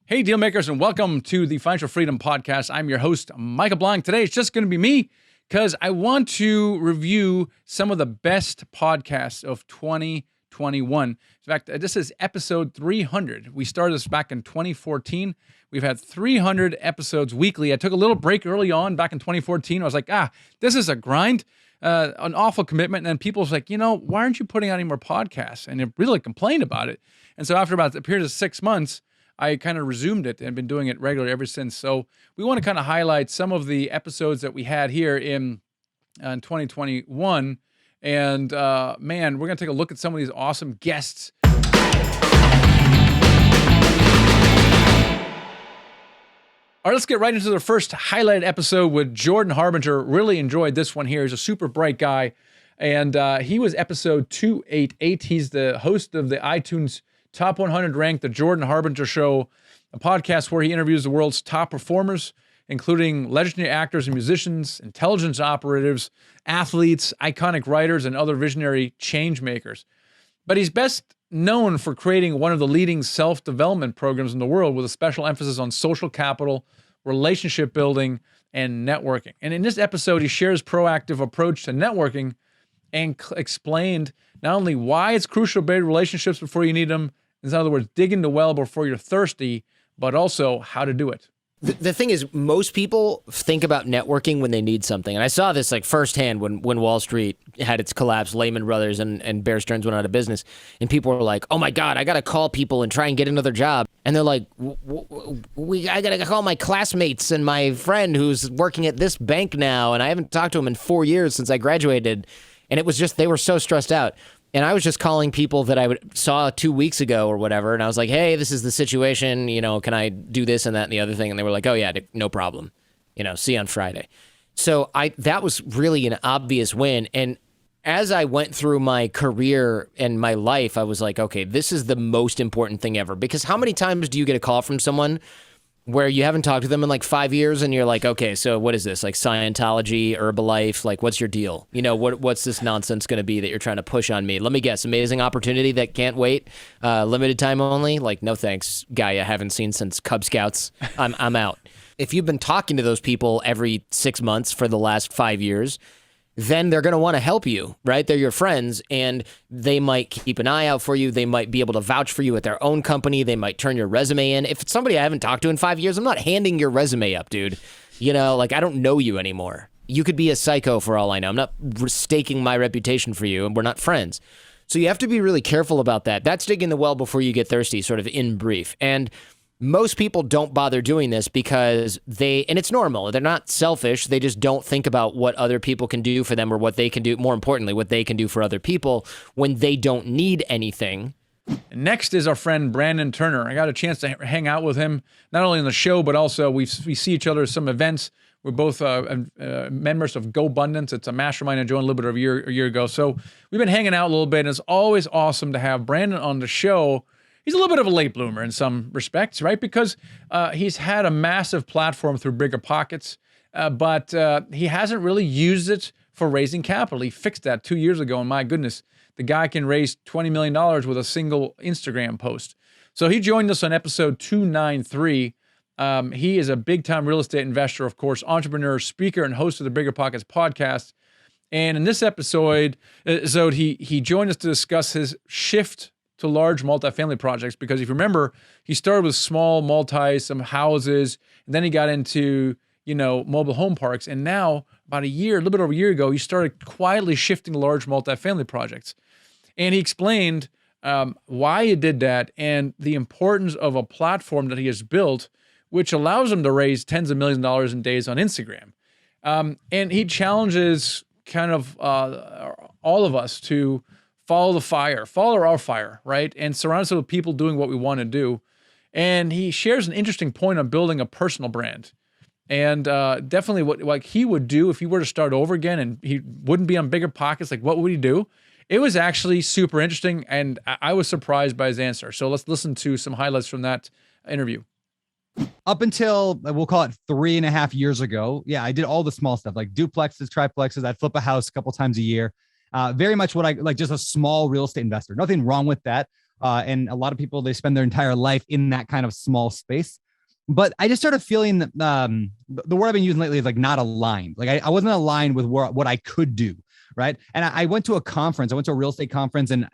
Hey, deal makers, and welcome to the Financial Freedom Podcast. I'm your host, Michael Blank. Today, it's just going to be me because I want to review some of the best podcasts of 2021. In fact, this is episode 300. We started this back in 2014. We've had 300 episodes weekly. I took a little break early on back in 2014. I was like, this is a grind, an awful commitment. And then people was like, why aren't you putting out any more podcasts? And they really complained about it. And so after about a period of 6 months, I kind of resumed it and been doing it regularly ever since. So we want to kind of highlight some of the episodes that we had here in 2021. And man, we're going to take a look at some of these awesome guests. All right, let's get right into the first highlighted episode with Jordan Harbinger. Really enjoyed this one here. He's a super bright guy. And he was episode 288. He's the host of the iTunes Top 100 ranked The Jordan Harbinger Show, a podcast where he interviews the world's top performers, including legendary actors and musicians, intelligence operatives, athletes, iconic writers, and other visionary change makers. But he's best known for creating one of the leading self-development programs in the world with a special emphasis on social capital, relationship building, and networking. And in this episode, he shares proactive approach to networking and explained not only why it's crucial to build relationships before you need them, in other words, digging the well before you're thirsty, but also how to do it. The thing is, most people think about networking when they need something. And I saw this like firsthand when Wall Street had its collapse, Lehman Brothers and Bear Stearns went out of business. And people were like, oh my God, I got to call people and try and get another job. And they're like, I got to call my classmates and my friend who's working at this bank now. And I haven't talked to him in 4 years since I graduated. And it was just, they were so stressed out. And I was just calling people that I saw 2 weeks ago or whatever. And I was like, hey, this is the situation. Can I do this and that and the other thing? And they were like, oh, yeah, no problem. See you on Friday. So that was really an obvious win. And as I went through my career and my life, I was like, okay, this is the most important thing ever. Because how many times do you get a call from someone where you haven't talked to them in like 5 years and you're like, okay, so what is this? Like Scientology, Herbalife, like what's your deal? What's this nonsense going to be that you're trying to push on me? Let me guess, amazing opportunity that can't wait, limited time only? Like, no thanks, guy I haven't seen since Cub Scouts. I'm out. If you've been talking to those people every 6 months for the last 5 years, then they're going to want to help you, right? They're your friends, and they might keep an eye out for you. They might be able to vouch for you at their own company. They might turn your resume in. If it's somebody I haven't talked to in 5 years, I'm not handing your resume up, dude. I don't know you anymore. You could be a psycho for all I know. I'm not staking my reputation for you, and we're not friends. So you have to be really careful about that. That's digging the well before you get thirsty, sort of in brief. And most people don't bother doing this because and it's normal. They're not selfish. They just don't think about what other people can do for them or what they can do, more importantly, what they can do for other people when they don't need anything. Next is our friend Brandon Turner. I got a chance to hang out with him, not only on the show, but also we see each other at some events. We're both members of GoBundance. It's a mastermind I joined a little bit of a year ago. So we've been hanging out a little bit, and it's always awesome to have Brandon on the show. He's a little bit of a late bloomer in some respects, right? Because he's had a massive platform through Bigger Pockets, but he hasn't really used it for raising capital. He fixed that 2 years ago, and my goodness, the guy can raise $20 million with a single Instagram post. So he joined us on episode 293. He is a big-time real estate investor, of course, entrepreneur, speaker, and host of the Bigger Pockets podcast. And in this episode, he joined us to discuss his shift to large multifamily projects, because if you remember, he started with small some houses, and then he got into, mobile home parks. And now, about a little bit over a year ago, he started quietly shifting to large multifamily projects. And he explained why he did that and the importance of a platform that he has built, which allows him to raise tens of millions of dollars in days on Instagram. And he challenges kind of all of us to follow our fire, right? And surround us with people doing what we want to do. And he shares an interesting point on building a personal brand. And definitely what he would do if he were to start over again and he wouldn't be on Bigger Pockets, like what would he do? It was actually super interesting, and I was surprised by his answer. So let's listen to some highlights from that interview. Up until, we'll call it 3.5 years ago, yeah, I did all the small stuff like duplexes, triplexes. I'd flip a house a couple times a year. Very much what I like, just a small real estate investor. Nothing wrong with that. And a lot of people, they spend their entire life in that kind of small space. But I just started feeling that the word I've been using lately is like not aligned. Like I wasn't aligned with what I could do. Right. And I went to a conference. I went to a real estate conference, and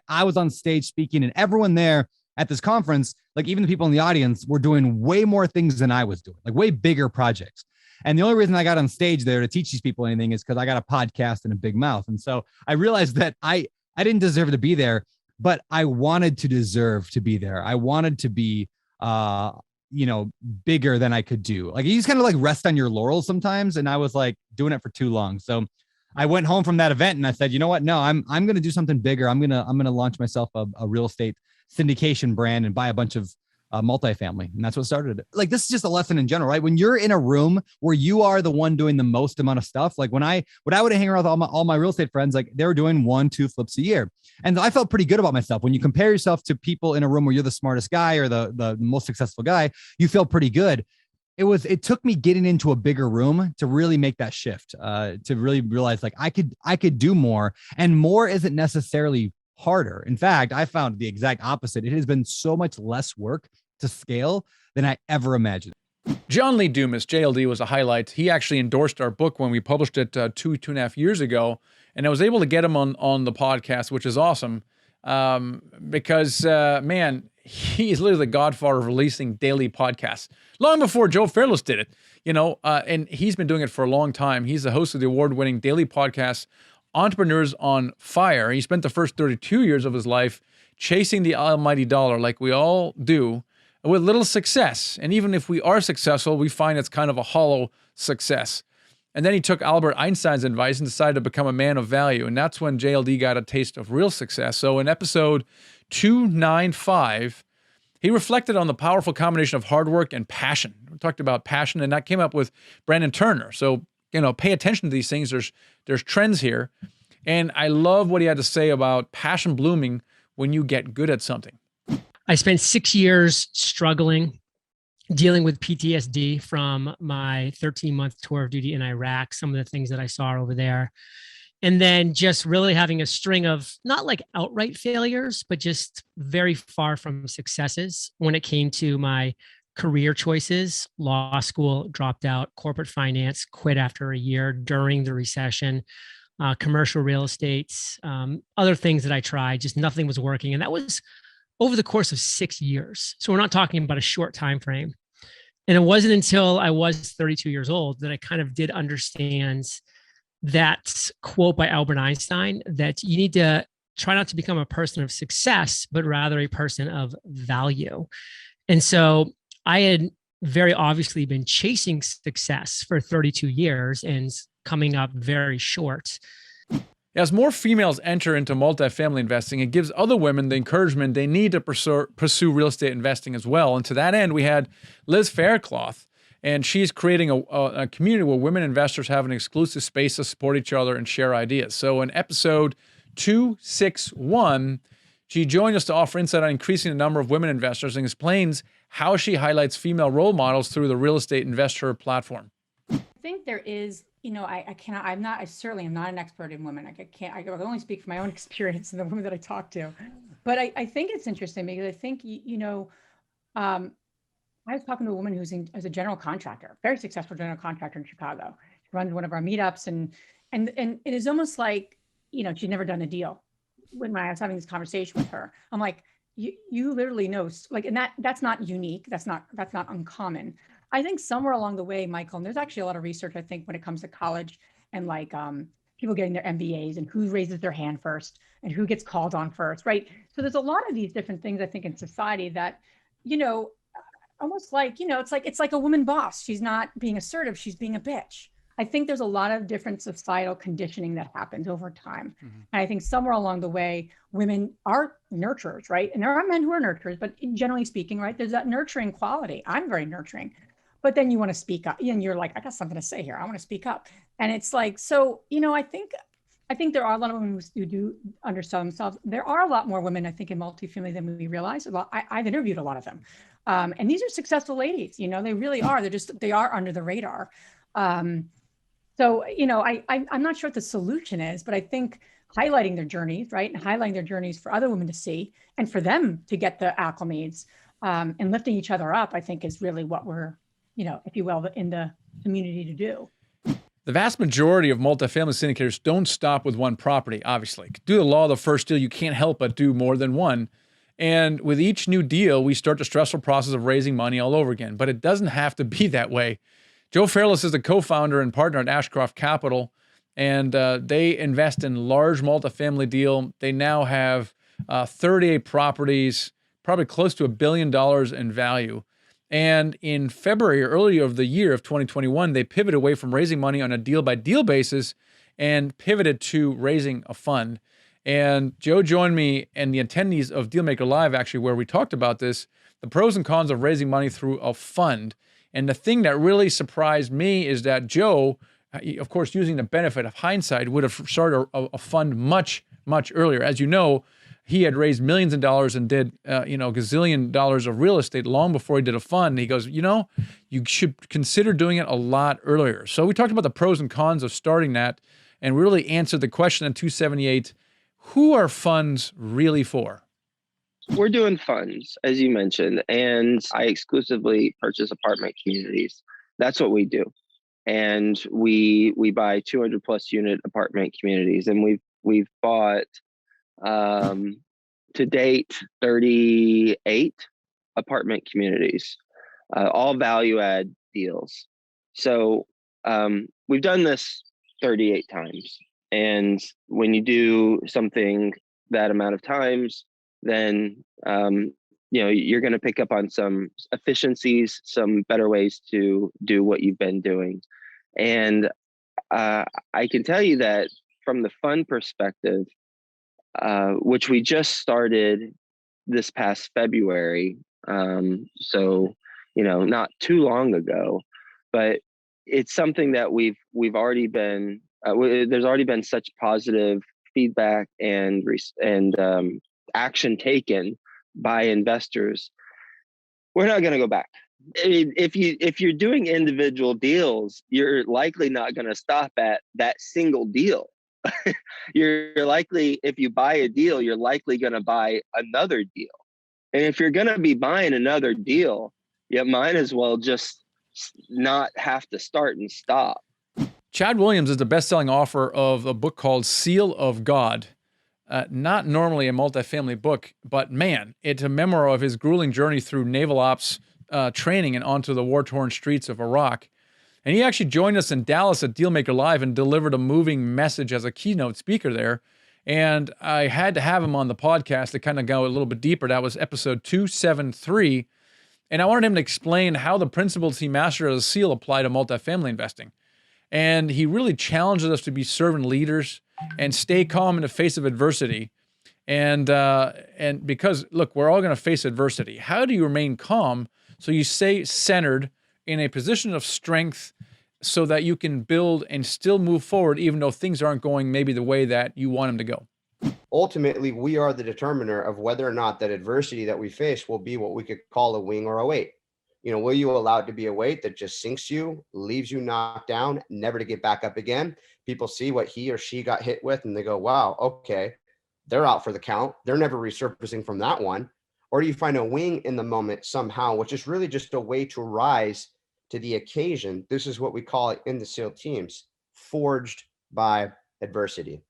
I was on stage speaking, and everyone there at this conference, like even the people in the audience, were doing way more things than I was doing, like way bigger projects. And the only reason I got on stage there to teach these people anything is because I got a podcast and a big mouth. And so I realized that I didn't deserve to be there, but I wanted to deserve to be there. I wanted to be, bigger than I could do. Like you just kind of like rest on your laurels sometimes. And I was like doing it for too long. So I went home from that event and I said, you know what? No, I'm going to do something bigger. I'm going to launch myself a real estate syndication brand and buy a bunch of multifamily. And that's what started it. Like, this is just a lesson in general, right? When you're in a room where you are the one doing the most amount of stuff, like when I would hang around with all my real estate friends, like they were doing 1-2 flips a year. And I felt pretty good about myself. When you compare yourself to people in a room where you're the smartest guy or the most successful guy, you feel pretty good. It took me getting into a bigger room to really make that shift, to really realize like I could do more, and more isn't necessarily harder. In fact, I found the exact opposite. It has been so much less work to scale than I ever imagined. John Lee Dumas, JLD, was a highlight. He actually endorsed our book when we published it 2.5 years ago, and I was able to get him on the podcast, which is awesome, because man, he is literally the godfather of releasing daily podcasts, long before Joe Fairless did it, and he's been doing it for a long time. He's the host of the award-winning daily podcast, Entrepreneurs on Fire. He spent the first 32 years of his life chasing the almighty dollar like we all do, with little success. And even if we are successful, we find it's kind of a hollow success. And then he took Albert Einstein's advice and decided to become a man of value. And that's when JLD got a taste of real success. So in episode 295, he reflected on the powerful combination of hard work and passion. We talked about passion, and that came up with Brandon Turner. So, pay attention to these things. There's trends here. And I love what he had to say about passion blooming when you get good at something. I spent 6 years struggling, dealing with PTSD from my 13-month tour of duty in Iraq, some of the things that I saw over there. And then just really having a string of not like outright failures, but just very far from successes when it came to my career choices. Law school, dropped out; corporate finance, quit after a year during the recession; commercial real estate, other things that I tried, just nothing was working. And that was over the course of 6 years. So we're not talking about a short time frame. And it wasn't until I was 32 years old that I kind of did understand that quote by Albert Einstein, that you need to try not to become a person of success, but rather a person of value. And so I had very obviously been chasing success for 32 years and coming up very short. As more females enter into multifamily investing, it gives other women the encouragement they need to pursue real estate investing as well. And to that end, we had Liz Faircloth, and she's creating a community where women investors have an exclusive space to support each other and share ideas. So in episode 261, she joined us to offer insight on increasing the number of women investors and explains how she highlights female role models through the real estate investor platform. I think there is, I certainly am not an expert in women. I can only speak from my own experience and the women that I talk to. But I think it's interesting because I think, I was talking to a woman who's as a general contractor, very successful general contractor in Chicago. She runs one of our meetups, and it is almost like, she'd never done a deal. When I was having this conversation with her, I'm like, you literally know, like, and that's not unique. That's not uncommon. I think somewhere along the way, Michael, and there's actually a lot of research, I think, when it comes to college and like people getting their MBAs and who raises their hand first and who gets called on first, right? So there's a lot of these different things, I think, in society that, almost like, it's like a woman boss. She's not being assertive. She's being a bitch. I think there's a lot of different societal conditioning that happens over time. Mm-hmm. And I think somewhere along the way, women are nurturers, right? And there are men who are nurturers, but generally speaking, right, there's that nurturing quality. I'm very nurturing, but then you want to speak up and you're like, I got something to say here. I want to speak up. And it's like, so, I think there are a lot of women who do undersell themselves. There are a lot more women, I think, in multifamily than we realize. I've interviewed a lot of them. And these are successful ladies, they really are. They are under the radar. So, I'm not sure what the solution is, but I think highlighting their journeys, right? And highlighting their journeys for other women to see and for them to get the acclimates, and lifting each other up, I think is really what we're, if you will, in the community to do. The vast majority of multifamily syndicators don't stop with one property, obviously. Do the law of the first deal, you can't help but do more than one. And with each new deal, we start the stressful process of raising money all over again. But it doesn't have to be that way. Joe Fairless is the co-founder and partner at Ashcroft Capital, and they invest in large multifamily deal. They now have 38 properties, probably close to $1 billion in value. And in February, earlier of the year of 2021, they pivoted away from raising money on a deal-by-deal basis and pivoted to raising a fund. And Joe joined me and the attendees of Dealmaker Live, actually, where we talked about this, the pros and cons of raising money through a fund. And the thing that really surprised me is that Joe, of course, using the benefit of hindsight, would have started a fund much, much earlier. As you know, he had raised millions of dollars and did, gazillion dollars of real estate long before he did a fund. He goes, you should consider doing it a lot earlier. So we talked about the pros and cons of starting that and really answered the question in 278, who are funds really for? We're doing funds, as you mentioned, and I exclusively purchase apartment communities. That's what we do. And we buy 200 plus unit apartment communities, and we've bought to date 38 apartment communities, all value add deals. So we've done this 38 times. And when you do something that amount of times, then you're going to pick up on some efficiencies, some better ways to do what you've been doing. And I can tell you that from the fund perspective, which we just started this past February, so not too long ago, but it's something that we've already been. There's already been such positive feedback and action taken by investors. We're not going to go back. I mean, if you're doing individual deals, you're likely not going to stop at that single deal. You're likely, if you buy a deal, you're likely going to buy another deal. And if you're going to be buying another deal, you might as well just not have to start and stop. Chad Williams is the best-selling author of a book called Seal of God. Not normally a multifamily book, but man, it's a memoir of his grueling journey through naval ops training and onto the war-torn streets of Iraq. And he actually joined us in Dallas at Dealmaker Live and delivered a moving message as a keynote speaker there. And I had to have him on the podcast to kind of go a little bit deeper. That was episode 273. And I wanted him to explain how the principles he mastered as a SEAL apply to multifamily investing. And he really challenges us to be servant leaders and stay calm in the face of adversity. And because, look, we're all going to face adversity. How do you remain calm so you stay centered in a position of strength so that you can build and still move forward even though things aren't going maybe the way that you want them to go? Ultimately, we are the determiner of whether or not that adversity that we face will be what we could call a wing or a weight. Will you allow it to be a weight that just sinks you, leaves you knocked down, never to get back up again? People see what he or she got hit with and they go, wow, okay, they're out for the count. They're never resurfacing from that one. Or do you find a wing in the moment somehow, which is really just a way to rise to the occasion? This is what we call it in the SEAL teams, forged by adversity.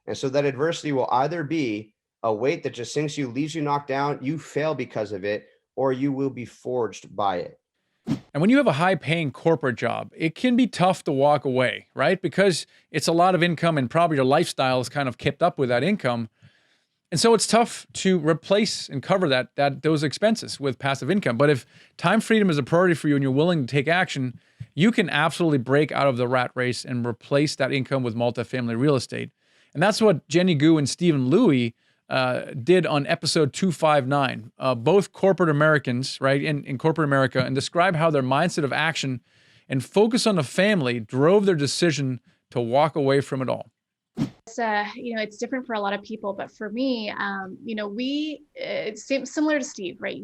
And so that adversity will either be a weight that just sinks you, leaves you knocked down, you fail because of it, or you will be forged by it. And when you have a high-paying corporate job, it can be tough to walk away, right? Because it's a lot of income and probably your lifestyle is kind of kept up with that income. And so it's tough to replace and cover those expenses with passive income. But if time freedom is a priority for you and you're willing to take action, you can absolutely break out of the rat race and replace that income with multifamily real estate. And that's what Jenny Gu and Stephen Louie did on episode 259, both corporate Americans, right, in corporate America, and describe how their mindset of action and focus on the family drove their decision to walk away from it all. It's different for a lot of people, but for me, it's similar to Steve, right?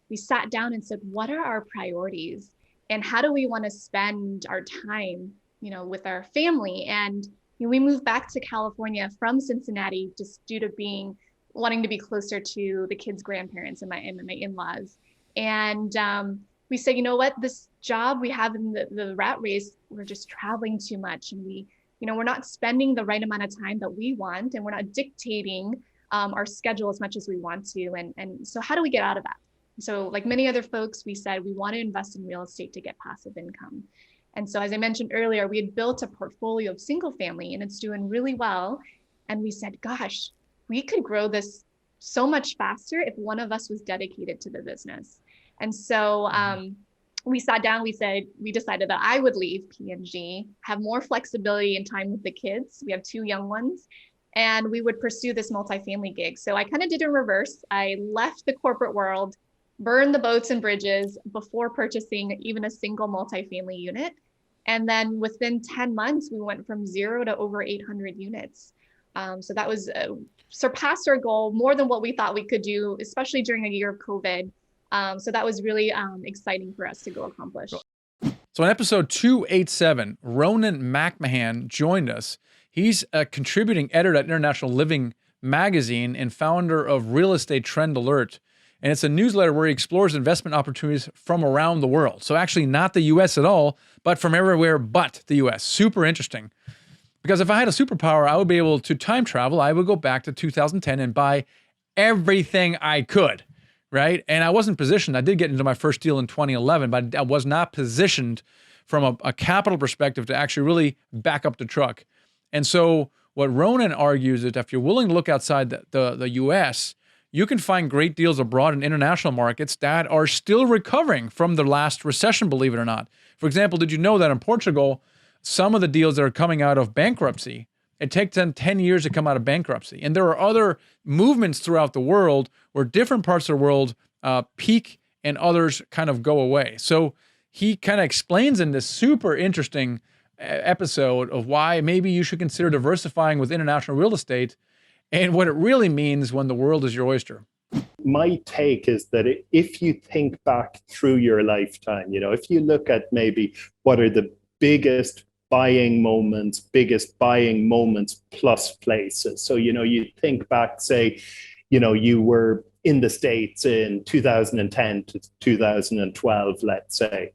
We sat down and said, what are our priorities and how do we want to spend our time, with our family? And We moved back to California from Cincinnati just due to wanting to be closer to the kids' grandparents and my in-laws. And we said, you know what, this job we have in the rat race, we're just traveling too much. And we're not spending the right amount of time that we want, and we're not dictating our schedule as much as we want to. And so how do we get out of that? So like many other folks, we said we want to invest in real estate to get passive income. And so as I mentioned earlier, we had built a portfolio of single family and it's doing really well. And we said, gosh, we could grow this so much faster if one of us was dedicated to the business. And so we sat down, we decided that I would leave P&G, have more flexibility and time with the kids. We have 2 young ones, and we would pursue this multifamily gig. So I kind of did in reverse. I left the corporate world, burned the boats and bridges before purchasing even a single multifamily unit. And then within 10 months, we went from 0 to over 800 units. So that was surpassed our goal more than what we thought we could do, especially during a year of COVID. So that was really exciting for us to go accomplish. So in episode 287, Ronan McMahon joined us. He's a contributing editor at International Living magazine and founder of Real Estate Trend Alert. And it's a newsletter where he explores investment opportunities from around the world. So actually not the US at all, but from everywhere but the US. Super interesting. Because if I had a superpower, I would be able to time travel. I would go back to 2010 and buy everything I could, right? And I wasn't positioned. I did get into my first deal in 2011, but I was not positioned from a capital perspective to actually really back up the truck. And so what Ronan argues is that if you're willing to look outside the US, you can find great deals abroad in international markets that are still recovering from the last recession, believe it or not. For example, did you know that in Portugal, some of the deals that are coming out of bankruptcy, it takes them 10 years to come out of bankruptcy. And there are other movements throughout the world where different parts of the world peak and others kind of go away. So he kind of explains in this super interesting episode of why maybe you should consider diversifying with international real estate and what it really means when the world is your oyster. My take is that if you think back through your lifetime, if you look at maybe what are the biggest buying moments plus places. So, you think back, say, you were in the States in 2010 to 2012, let's say.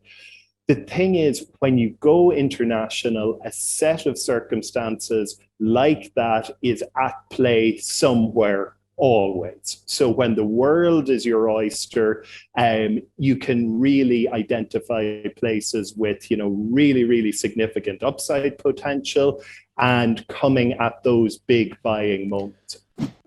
The thing is, when you go international, a set of circumstances like that is at play somewhere always. So when the world is your oyster, you can really identify places with, really, really significant upside potential and coming at those big buying moments.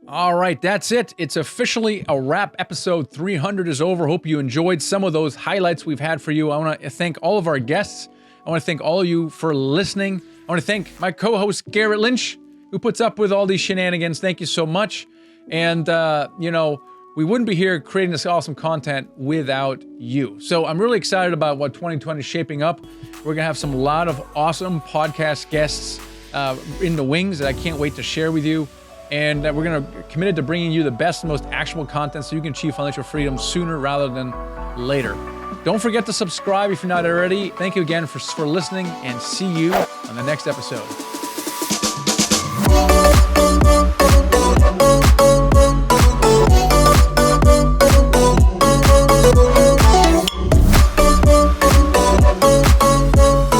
All right, that's it. It's officially a wrap. Episode 300 is over. Hope you enjoyed some of those highlights we've had for you. I want to thank all of our guests. I want to thank all of you for listening. I want to thank my co-host, Garrett Lynch, who puts up with all these shenanigans. Thank you so much. And, we wouldn't be here creating this awesome content without you. So I'm really excited about what 2020 is shaping up. We're going to have a lot of awesome podcast guests in the wings that I can't wait to share with you. And we're committed to bringing you the best and most actionable content so you can achieve financial freedom sooner rather than later. Don't forget to subscribe if you're not already. Thank you again for listening, and see you on the next episode.